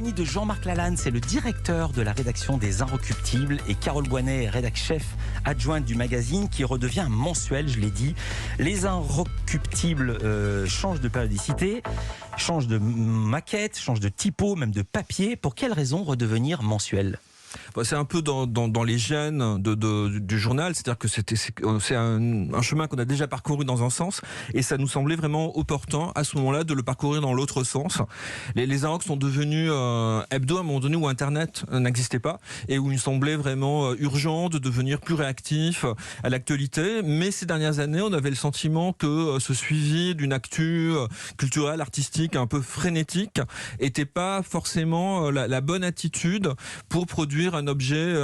De Jean-Marc Lalanne, c'est le directeur de la rédaction des Inrecuptibles, et Carole Boinet, rédac-chef adjointe du magazine, qui redevient mensuel, je l'ai dit. Les Inrecuptibles changent de périodicité, changent de maquette, changent de typo, même de papier. Pour quelles raisons redevenir mensuel ? C'est un peu dans les gènes du journal, c'est-à-dire que c'est un chemin qu'on a déjà parcouru dans un sens, et ça nous semblait vraiment opportun à ce moment-là de le parcourir dans l'autre sens. Les Inrocks sont devenus hebdo à un moment donné où Internet n'existait pas, et où il semblait vraiment urgent de devenir plus réactif à l'actualité. Mais ces dernières années, on avait le sentiment que ce suivi d'une actu culturelle, artistique, un peu frénétique, était pas forcément la bonne attitude pour produire un objet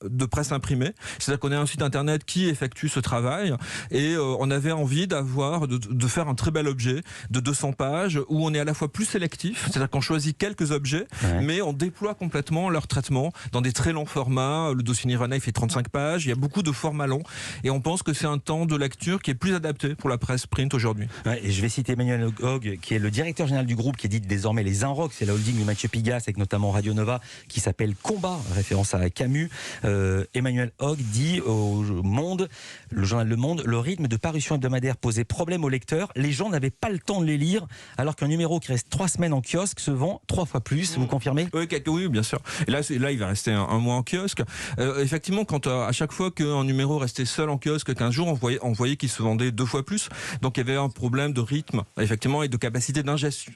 de presse imprimée. C'est-à-dire qu'on a un site internet qui effectue ce travail, et on avait envie de faire un très bel objet de 200 pages où on est à la fois plus sélectif, c'est-à-dire qu'on choisit quelques objets, mais on déploie complètement leur traitement dans des très longs formats. Le dossier Nirvana, il fait 35 pages, il y a beaucoup de formats longs, et on pense que c'est un temps de lecture qui est plus adapté pour la presse print aujourd'hui. Et je vais citer Emmanuel Hogg, qui est le directeur général du groupe, qui édite désormais les Inrocks, c'est la holding de Mathieu Pigasse, avec notamment Radio Nova, qui s'appelle Combat, référence à Camus. Emmanuel Hogg dit au Monde, le journal Le Monde, le rythme de parution hebdomadaire posait problème aux lecteurs. Les gens n'avaient pas le temps de les lire, alors qu'un numéro qui reste 3 semaines en kiosque se vend 3 fois plus. Vous confirmez ? Oui, bien sûr. Et là, il va rester un mois en kiosque. Effectivement, quand à chaque fois qu'un numéro restait seul en kiosque 15 jours, on voyait qu'il se vendait 2 fois plus. Donc il y avait un problème de rythme, effectivement, et de capacité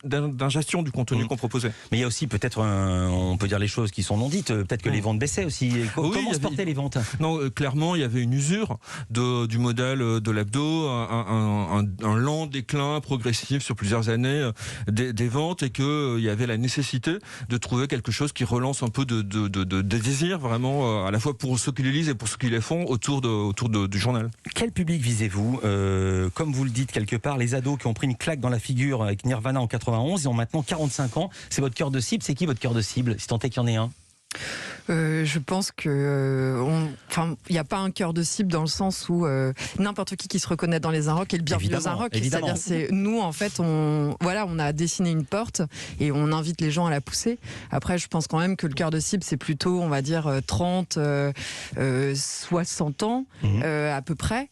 d'ingestion du contenu qu'on proposait. Mais il y a aussi peut-être, on peut dire les choses qui sont non dites, peut-être que les ventes baissaient aussi. Comment se portaient les ventes ? Non, clairement, il y avait une usure du modèle de l'hebdo, un lent déclin progressif sur plusieurs années des ventes, et qu'il y avait la nécessité de trouver quelque chose qui relance un peu de désir, vraiment, à la fois pour ceux qui les lisent et pour ceux qui les font autour du journal. Quel public visez-vous ? Comme vous le dites quelque part, les ados qui ont pris une claque dans la figure avec Nirvana en 91, ils ont maintenant 45 ans. C'est votre cœur de cible. C'est qui votre cœur de cible, si tant est qu'il y en ait un ? Je pense que il n'y a pas un cœur de cible, dans le sens où n'importe qui se reconnaît dans les Inrocks est le bienvenu aux Inrocks. C'est-à-dire, nous, en fait, on a dessiné une porte et on invite les gens à la pousser. Après, je pense quand même que le cœur de cible, c'est plutôt, on va dire, 30, 60 ans, à peu près.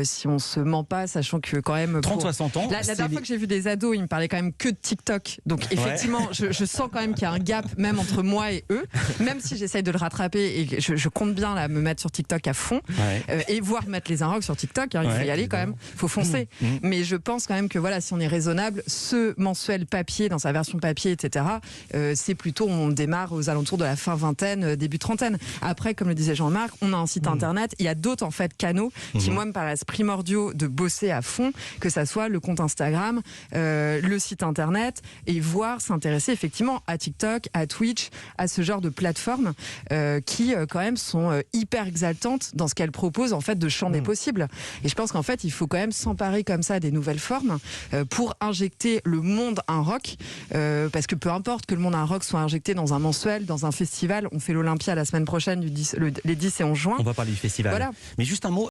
Si on se ment pas, sachant que quand même... 30-60 ans. La dernière fois que j'ai vu des ados, ils me parlaient quand même que de TikTok. Donc effectivement, je sens quand même qu'il y a un gap même entre moi et eux, même si j'essaye de le rattraper, et je compte bien là, me mettre sur TikTok à fond, et voire mettre les Inrocks sur TikTok, il faut y aller quand même, il faut foncer. Mais je pense quand même que voilà, si on est raisonnable, ce mensuel papier, dans sa version papier, etc., c'est plutôt, on démarre aux alentours de la fin vingtaine, début trentaine. Après, comme le disait Jean-Marc, on a un site internet, il y a d'autres en fait canaux qui moi me paraissent primordiaux de bosser à fond, que ça soit le compte Instagram, le site internet, et voire s'intéresser effectivement à TikTok, à Twitch, à ce genre de plateformes qui quand même sont hyper exaltantes dans ce qu'elles proposent en fait de champ des possibles. Et je pense qu'en fait il faut quand même s'emparer comme ça des nouvelles formes pour injecter le monde Inrock, parce que peu importe que le monde Inrock soit injecté dans un mensuel, dans un festival. On fait l'Olympia la semaine prochaine les 10 et 11 juin. On va parler du festival. Voilà. Mais juste un mot.